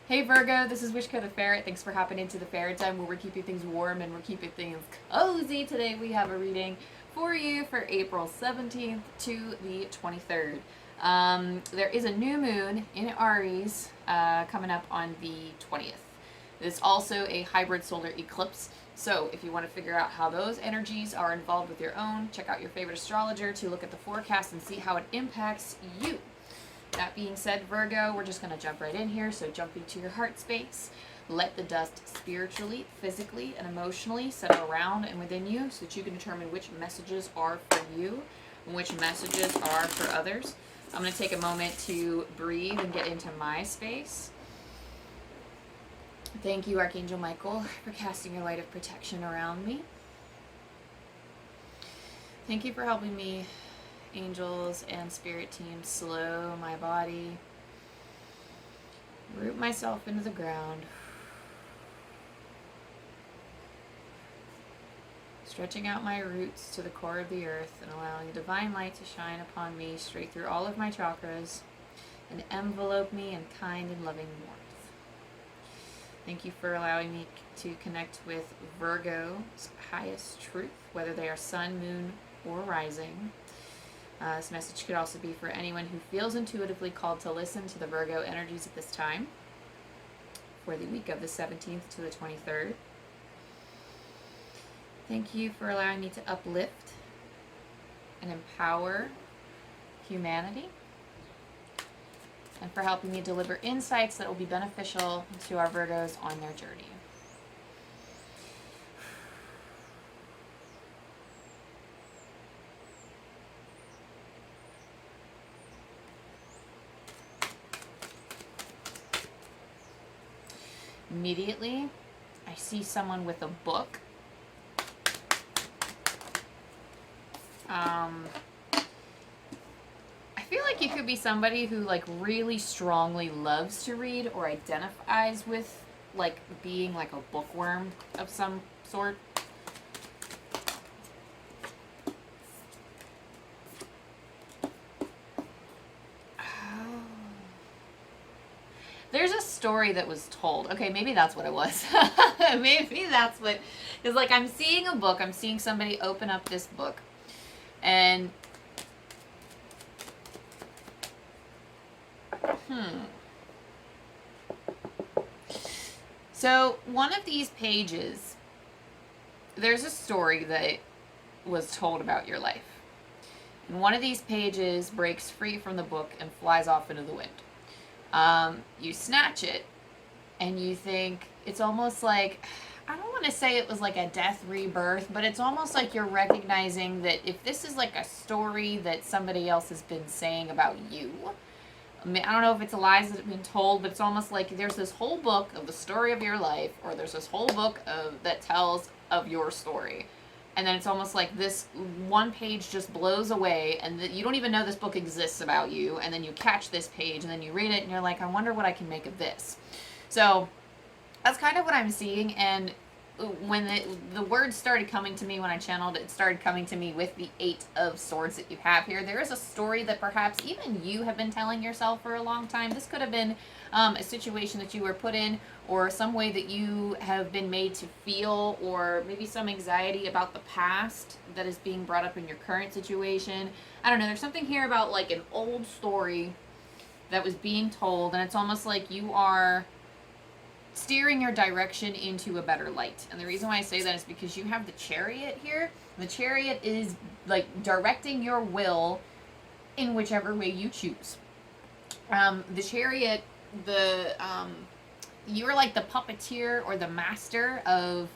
Hey Virgo, this is Wishko the Ferret. Thanks for hopping into the Ferret Time where we're keeping things warm and we're keeping things cozy. Today we have a reading for you for April 17th to the 23rd. There is a new moon in Aries coming up on the 20th. It's also a hybrid solar eclipse. So if you want to figure out how those energies are involved with your own, check out your favorite astrologer to look at the forecast and see how it impacts you. That being said, Virgo, we're just going to jump right in here. So jump into your heart space. Let the dust spiritually, physically, and emotionally settle around and within you so that you can determine which messages are for you and which messages are for others. I'm going to take a moment to breathe and get into my space. Thank you, Archangel Michael, for casting your light of protection around me. Thank you for helping me, angels and spirit team, slow my body, root myself into the ground, stretching out my roots to the core of the earth and allowing the divine light to shine upon me straight through all of my chakras and envelope me in kind and loving warmth. Thank you for allowing me to connect with Virgo's highest truth, whether they are sun, moon, or rising. This message could also be for anyone who feels intuitively called to listen to the Virgo energies at this time for the week of the 17th to the 23rd. Thank you for allowing me to uplift and empower humanity and for helping me deliver insights that will be beneficial to our Virgos on their journey. Immediately, I see someone with a book. I feel like you could be somebody who like really strongly loves to read or identifies with like being like a bookworm of some sort. There's a story that was told. Okay, maybe that's what it was. Maybe that's what... Because, like, I'm seeing a book. I'm seeing somebody open up this book. And... So, one of these pages, there's a story that was told about your life. And one of these pages breaks free from the book and flies off into the wind. You snatch it and you think it's almost like, I don't want to say it was like a death rebirth, but it's almost like you're recognizing that if this is like a story that somebody else has been saying about you, I mean, I don't know if it's lies that have been told, but it's almost like there's this whole book of the story of your life, or there's this whole book that tells of your story. And then it's almost like this one page just blows away and you don't even know this book exists about you. And then you catch this page and then you read it and you're like, I wonder what I can make of this. So that's kind of what I'm seeing. And when the words started coming to me when I channeled it, started coming to me with the 8 of Swords that you have here. There is a story that perhaps even you have been telling yourself for a long time. This could have been a situation that you were put in, or some way that you have been made to feel, or maybe some anxiety about the past that is being brought up in your current situation. I don't know. There's something here about like an old story that was being told, and it's almost like you are steering your direction into a better light. And the reason why I say that is because you have the Chariot here. The Chariot is like directing your will in whichever way you choose. The Chariot, you're like the puppeteer or the master of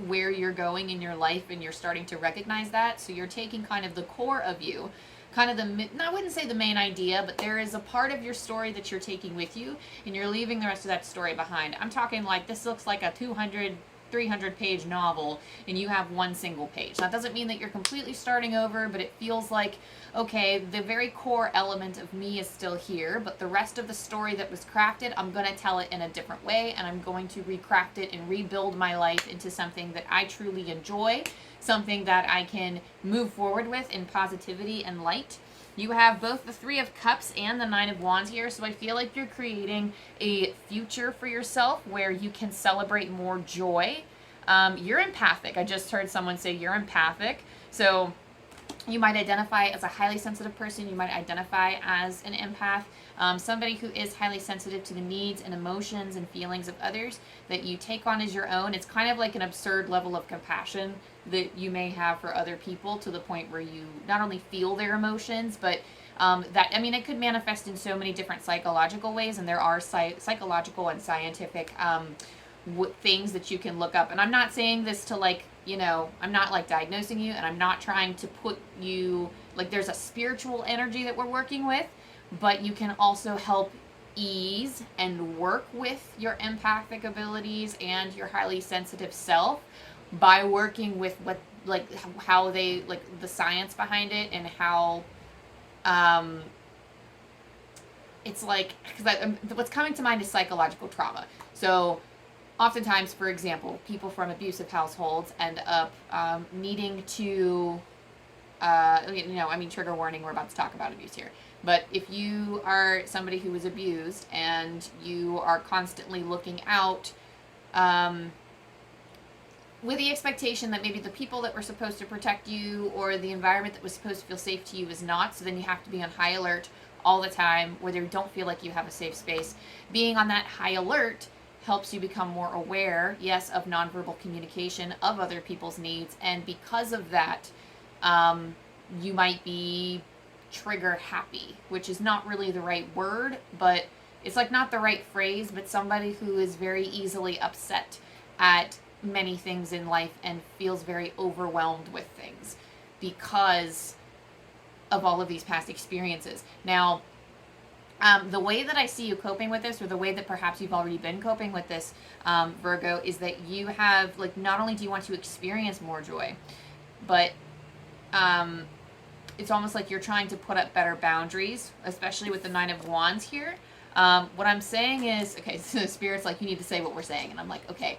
where you're going in your life, and you're starting to recognize that. So you're taking kind of the core of you, kind of I wouldn't say the main idea, but there is a part of your story that you're taking with you, and you're leaving the rest of that story behind. I'm talking like this looks like a 200, 300-page novel, and you have one single page. That doesn't mean that you're completely starting over, but it feels like, okay, the very core element of me is still here, but the rest of the story that was crafted, I'm going to tell it in a different way, and I'm going to recraft it and rebuild my life into something that I truly enjoy, something that I can move forward with in positivity and light. You have both the Three of Cups and the Nine of Wands here, so I feel like you're creating a future for yourself where you can celebrate more joy. You're empathic. I just heard someone say you're empathic. So you might identify as a highly sensitive person. You might identify as an empath. Somebody who is highly sensitive to the needs and emotions and feelings of others that you take on as your own. It's kind of like an absurd level of compassion that you may have for other people, to the point where you not only feel their emotions, but it could manifest in so many different psychological ways, and there are psychological and scientific things that you can look up. And I'm not saying this to I'm not like diagnosing you, and I'm not trying to put you, there's a spiritual energy that we're working with, but you can also help ease and work with your empathic abilities and your highly sensitive self by working with how they, the science behind it, and how it's because what's coming to mind is psychological trauma. So oftentimes, for example, people from abusive households end up needing to, trigger warning, we're about to talk about abuse here. But if you are somebody who was abused and you are constantly looking out with the expectation that maybe the people that were supposed to protect you or the environment that was supposed to feel safe to you is not, so then you have to be on high alert all the time, where you don't feel like you have a safe space. Being on that high alert helps you become more aware, yes, of nonverbal communication, of other people's needs, and because of that, you might be trigger happy, which is not really the right word, but it's not the right phrase, but somebody who is very easily upset at many things in life and feels very overwhelmed with things because of all of these past experiences. Now, the way that I see you coping with this, or the way that perhaps you've already been coping with this, Virgo, is that you have, not only do you want to experience more joy, but it's almost like you're trying to put up better boundaries, especially with the Nine of Wands here. What I'm saying is, okay, so the Spirit's you need to say what we're saying, and I'm okay.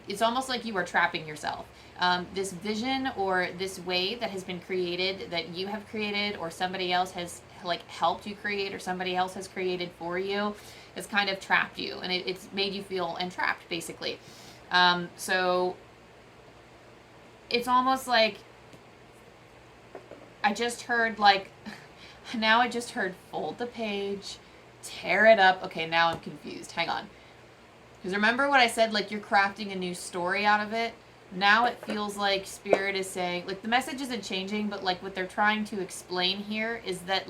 It's almost like you are trapping yourself. This vision or this way that has been created, that you have created, or somebody else has helped you create, or somebody else has created for you, has kind of trapped you, and it's made you feel entrapped, basically. So it's almost like I just heard now I just heard fold the page, tear it up. Okay, now I'm confused. Hang on. Because remember what I said, you're crafting a new story out of it? Now it feels like Spirit is saying, the message isn't changing, but what they're trying to explain here is that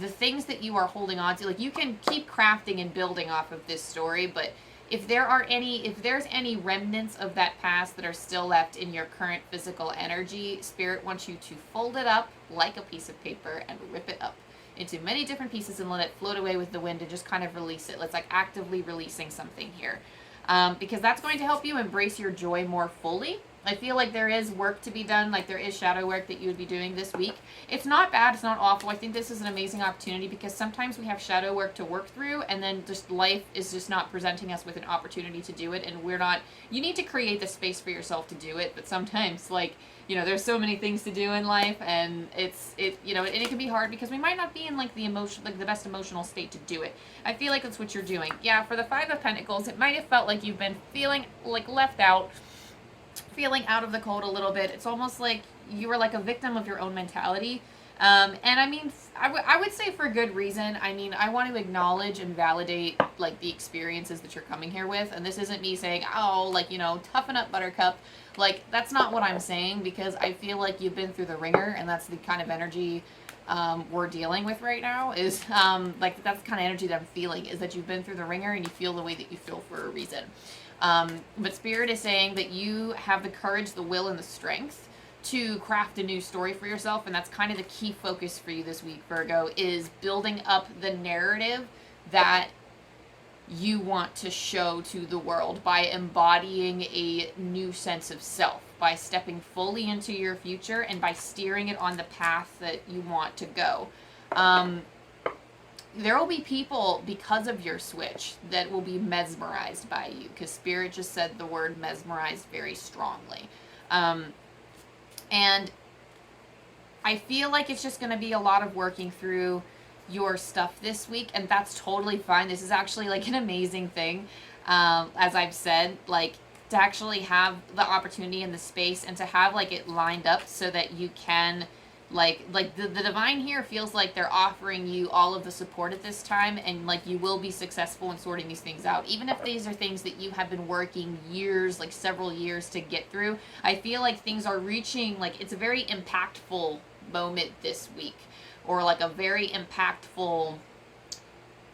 the things that you are holding on to, you can keep crafting and building off of this story, but if there's any remnants of that past that are still left in your current physical energy, Spirit wants you to fold it up like a piece of paper and rip it up into many different pieces and let it float away with the wind and just kind of release it. It's actively releasing something here. Because that's going to help you embrace your joy more fully. I feel like there is work to be done, there is shadow work that you would be doing this week. It's not bad, it's not awful. I think this is an amazing opportunity, because sometimes we have shadow work to work through, and then just life is just not presenting us with an opportunity to do it, and you need to create the space for yourself to do it, but sometimes, there's so many things to do in life, and and it can be hard because we might not be in the best emotional state to do it. I feel like that's what you're doing. Yeah, for the Five of Pentacles, it might have felt like you've been feeling left out, feeling out of the cold a little bit. It's almost like you were a victim of your own mentality. And I would say for good reason. I want to acknowledge and validate the experiences that you're coming here with. And this isn't me saying, toughen up, buttercup. That's not what I'm saying, because I feel like you've been through the ringer, and that's the kind of energy we're dealing with right now. Is that's the kind of energy that I'm feeling, is that you've been through the ringer and you feel the way that you feel for a reason. But Spirit is saying that you have the courage, the will, and the strength to craft a new story for yourself, and that's kind of the key focus for you this week, Virgo, is building up the narrative that you want to show to the world by embodying a new sense of self, by stepping fully into your future, and by steering it on the path that you want to go. There will be people, because of your switch, that will be mesmerized by you, because Spirit just said the word mesmerized very strongly. And I feel like it's just going to be a lot of working through your stuff this week, and that's totally fine. This is actually like an amazing thing, as I've said, like to actually have the opportunity and the space and to have like it lined up so that you can like the divine here feels like they're offering you all of the support at this time, and like you will be successful in sorting these things out, even if these are things that you have been working years, like several years to get through. I feel like things are reaching, like it's a very impactful moment this week, or like a very impactful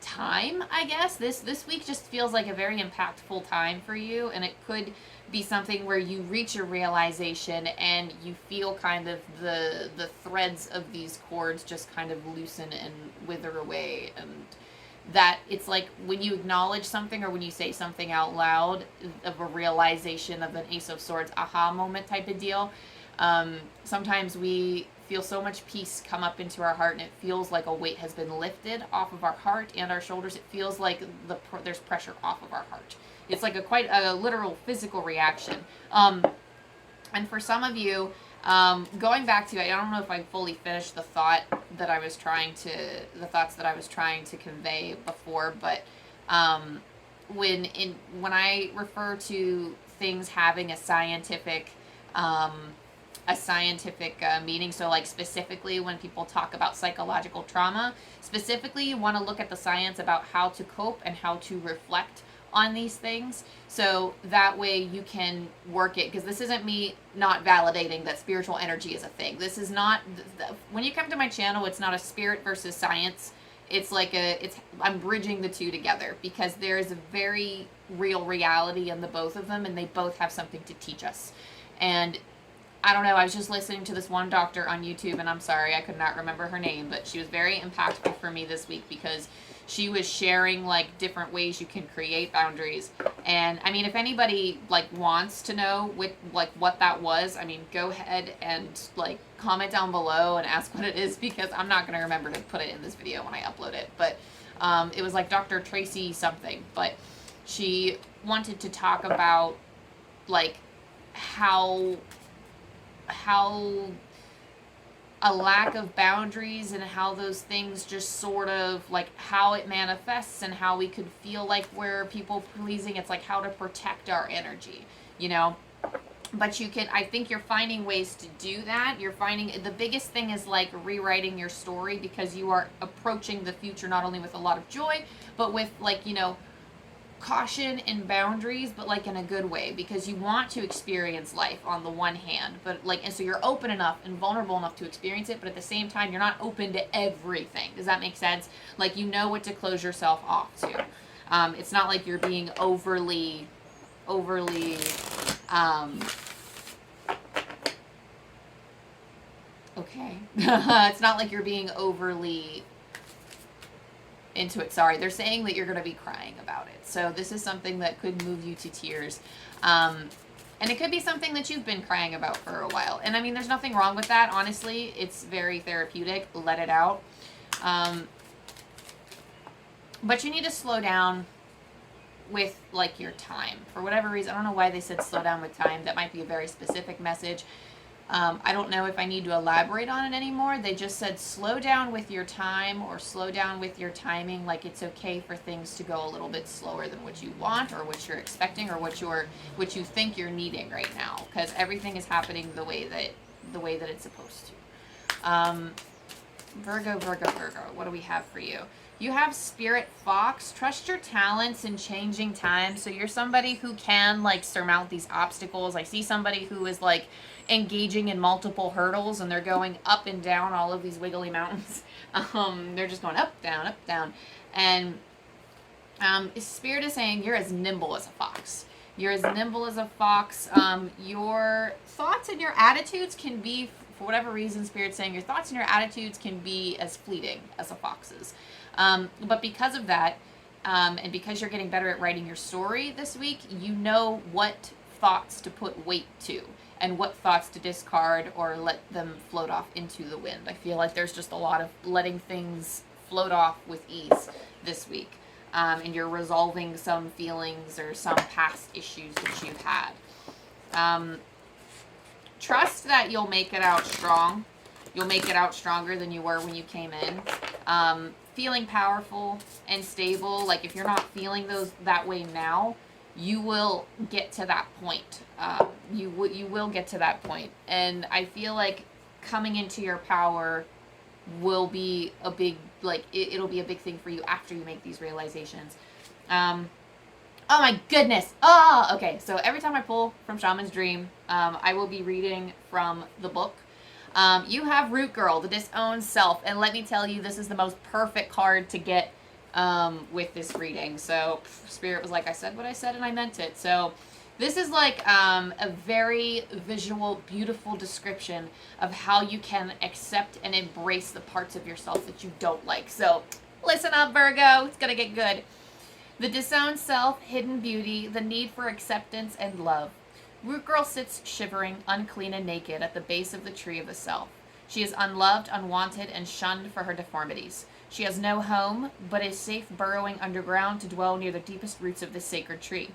time, I guess. This week just feels like a very impactful time for you, and it could be something where you reach a realization and you feel kind of the threads of these cords just kind of loosen and wither away, and that it's like when you acknowledge something or when you say something out loud of a realization of an Ace of Swords aha moment type of deal. Sometimes we feel so much peace come up into our heart, and it feels like a weight has been lifted off of our heart and our shoulders. It feels like there's pressure off of our heart. It's like quite a literal physical reaction. And for some of you, going back to, I don't know if I fully finished the thoughts that I was trying to convey before, but when I refer to things having a scientific meaning, so like specifically when people talk about psychological trauma, specifically you want to look at the science about how to cope and how to reflect on these things, so that way you can work it, because this isn't me not validating that spiritual energy is a thing. This is not, when you come to my channel, it's not a spirit versus science. It's like I'm bridging the two together, because there is a very real reality in the both of them, and they both have something to teach us. And I don't know, I was just listening to this one doctor on YouTube, and I'm sorry, I could not remember her name, but she was very impactful for me this week, because she was sharing like different ways you can create boundaries. And I mean, if anybody like wants to know what that was, I mean, go ahead and like comment down below and ask what it is, because I'm not going to remember to put it in this video when I upload it. But it was like Dr. Tracy something, but she wanted to talk about like how a lack of boundaries and how those things just sort of like how it manifests, and how we could feel like we're people pleasing. It's like how to protect our energy, you know. But you can, I think you're finding ways to do that. You're finding, the biggest thing is like rewriting your story, because you are approaching the future not only with a lot of joy, but with like, you know, caution and boundaries, but like in a good way, because you want to experience life on the one hand, but like, and so you're open enough and vulnerable enough to experience it, but at the same time you're not open to everything. Does that make sense? Like, you know what to close yourself off to. It's not like you're being overly okay. It's not like you're being overly into it. Sorry, they're saying that you're going to be crying about it. So this is something that could move you to tears. And it could be something that you've been crying about for a while. And I mean, there's nothing wrong with that. Honestly, it's very therapeutic. Let it out. But you need to slow down with like your time. For whatever reason, I don't know why they said slow down with time. That might be a very specific message. I don't know if I need to elaborate on it anymore. They just said slow down with your time, or slow down with your timing. Like, it's okay for things to go a little bit slower than what you want, or what you're expecting, or what you think you're needing right now, because everything is happening the way that it's supposed to. Virgo, what do we have for you? You have Spirit Fox. Trust your talents in changing times. So you're somebody who can like surmount these obstacles. I see somebody who is like engaging in multiple hurdles, and they're going up and down all of these wiggly mountains. They're just going up, down. And Spirit is saying you're as nimble as a fox. You're as nimble as a fox. Your thoughts and your attitudes can be, for whatever reason, Spirit's saying your thoughts and your attitudes can be as fleeting as a fox's. But because of that, and because you're getting better at writing your story this week, you know what thoughts to put weight to, and what thoughts to discard or let them float off into the wind. I feel like there's just a lot of letting things float off with ease this week. And you're resolving some feelings or some past issues that you've had. Trust that you'll make it out strong. You'll make it out stronger than you were when you came in. Feeling powerful and stable. Like if you're not feeling that way now, you will get to that point. You will get to that point. And I feel like coming into your power will be a big, like, it'll be a big thing for you after you make these realizations. Oh my goodness. Oh, okay. So every time I pull from Shaman's Dream, I will be reading from the book. You have Root Girl, the disowned self. And let me tell you, this is the most perfect card to get with this reading. So Spirit was like, I said what I said and I meant it. So this is like a very visual, beautiful description of how you can accept and embrace the parts of yourself that you don't like. So listen up, Virgo. It's going to get good. The disowned self, hidden beauty, the need for acceptance and love. Root Girl sits shivering, unclean and naked at the base of the tree of the self. She is unloved, unwanted, and shunned for her deformities. She has no home, but is safe burrowing underground to dwell near the deepest roots of this sacred tree.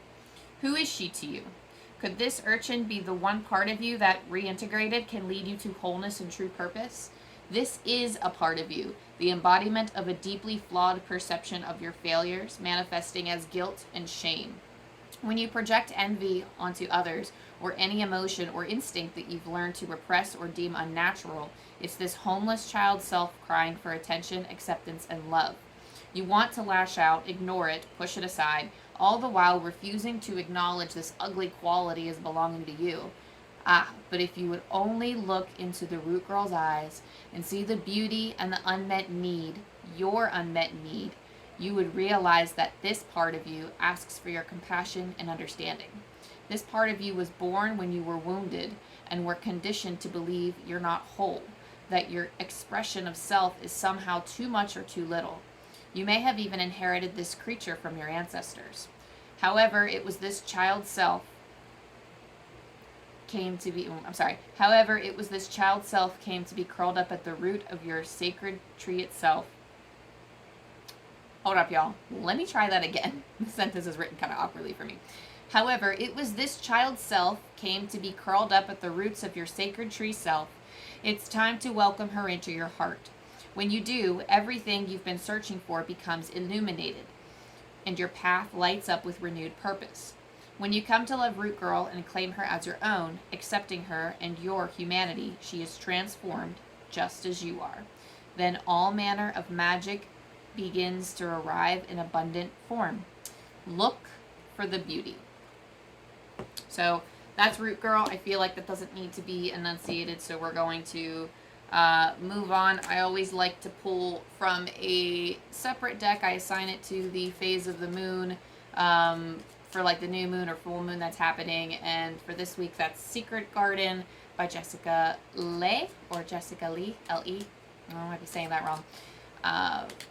Who is she to you? Could this urchin be the one part of you that, reintegrated, can lead you to wholeness and true purpose? This is a part of you, the embodiment of a deeply flawed perception of your failures, manifesting as guilt and shame. When you project envy onto others, or any emotion or instinct that you've learned to repress or deem unnatural, it's this homeless child self crying for attention, acceptance, and love. You want to lash out, ignore it, push it aside, all the while refusing to acknowledge this ugly quality as belonging to you. But if you would only look into the Root Girl's eyes and see the beauty and the unmet need, your unmet need, you would realize that this part of you asks for your compassion and understanding. This part of you was born when you were wounded and were conditioned to believe you're not whole, that your expression of self is somehow too much or too little. You may have even inherited this creature from your ancestors. However, it was this child self came to be curled up at the root of your sacred tree itself. Hold up, y'all. Let me try that again. The sentence is written kind of awkwardly for me. However, it was this child self came to be curled up at the roots of your sacred tree self. It's time to welcome her into your heart. When you do, everything you've been searching for becomes illuminated, and your path lights up with renewed purpose. When you come to love Root Girl and claim her as your own, accepting her and your humanity, she is transformed just as you are. Then all manner of magic begins to arrive in abundant form. Look for the beauty. So that's Root Girl. I feel like that doesn't need to be enunciated, so we're going to move on. I always like to pull from a separate deck. I assign it to the phase of the moon for like the new moon or full moon that's happening. And for this week, that's Secret Garden by Jessica Lee, or Jessica Lee, L-E. I might be saying that wrong.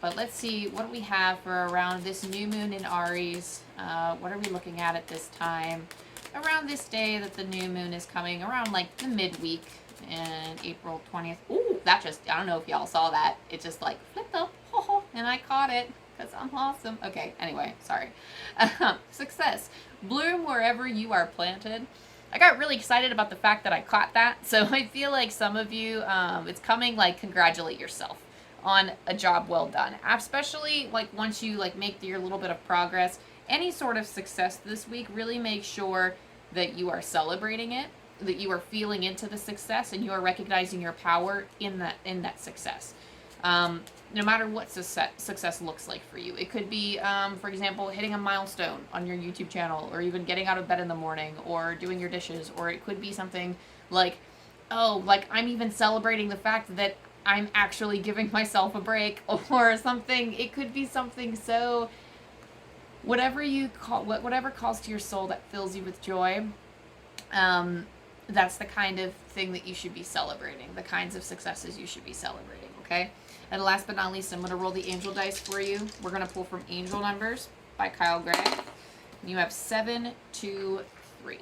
But let's see, what do we have for around this new moon in Aries? What are we looking at this time? Around this day that the new moon is coming, around like the midweek in April 20th. Ooh, that just, I don't know if y'all saw that. It just like flipped up, and I caught it because I'm awesome. Okay, anyway, sorry. Success. Bloom wherever you are planted. I got really excited about the fact that I caught that. So I feel like some of you, it's coming like congratulate yourself on a job well done. Especially like once you like make your little bit of progress, any sort of success this week, really make sure that you are celebrating it, that you are feeling into the success, and you are recognizing your power in that success. No matter what success looks like for you. It could be, for example, hitting a milestone on your YouTube channel, or even getting out of bed in the morning, or doing your dishes, or it could be something like, oh, like I'm even celebrating the fact that I'm actually giving myself a break, or something. It could be something so, whatever calls to your soul that fills you with joy. That's the kind of thing that you should be celebrating, the kinds of successes you should be celebrating, okay? And last but not least, I'm going to roll the angel dice for you. We're going to pull from Angel Numbers by Kyle Gray. And you have 7, 2, 3.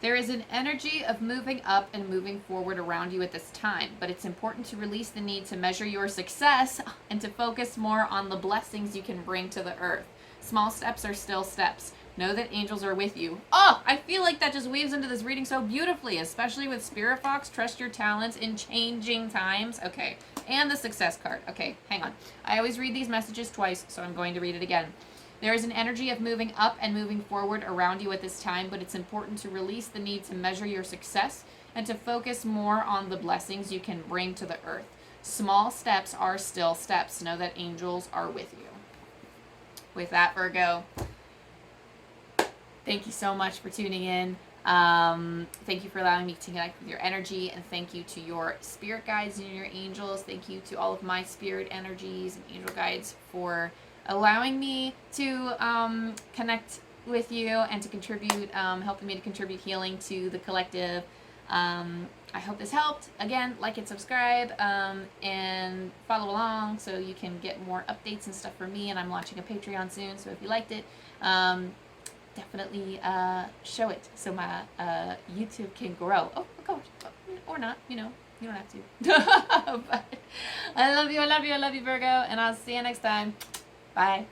There is an energy of moving up and moving forward around you at this time, but it's important to release the need to measure your success and to focus more on the blessings you can bring to the earth. Small steps are still steps. Know that angels are with you. Oh, I feel like that just weaves into this reading so beautifully, especially with Spirit Fox. Trust your talents in changing times. Okay, and the success card. Okay, hang on. I always read these messages twice, so I'm going to read it again. There is an energy of moving up and moving forward around you at this time, but it's important to release the need to measure your success and to focus more on the blessings you can bring to the earth. Small steps are still steps. Know that angels are with you. With that, Virgo, thank you so much for tuning in. Thank you for allowing me to connect with your energy, and thank you to your spirit guides and your angels. Thank you to all of my spirit energies and angel guides for allowing me to connect with you and to contribute, helping me to contribute healing to the collective. I hope this helped. Again, like and subscribe, and follow along so you can get more updates and stuff from me. And I'm launching a Patreon soon, so if you liked it, definitely show it so my YouTube can grow. Oh gosh, or not, you know, you don't have to. But I love you, Virgo, and I'll see you next time. Bye.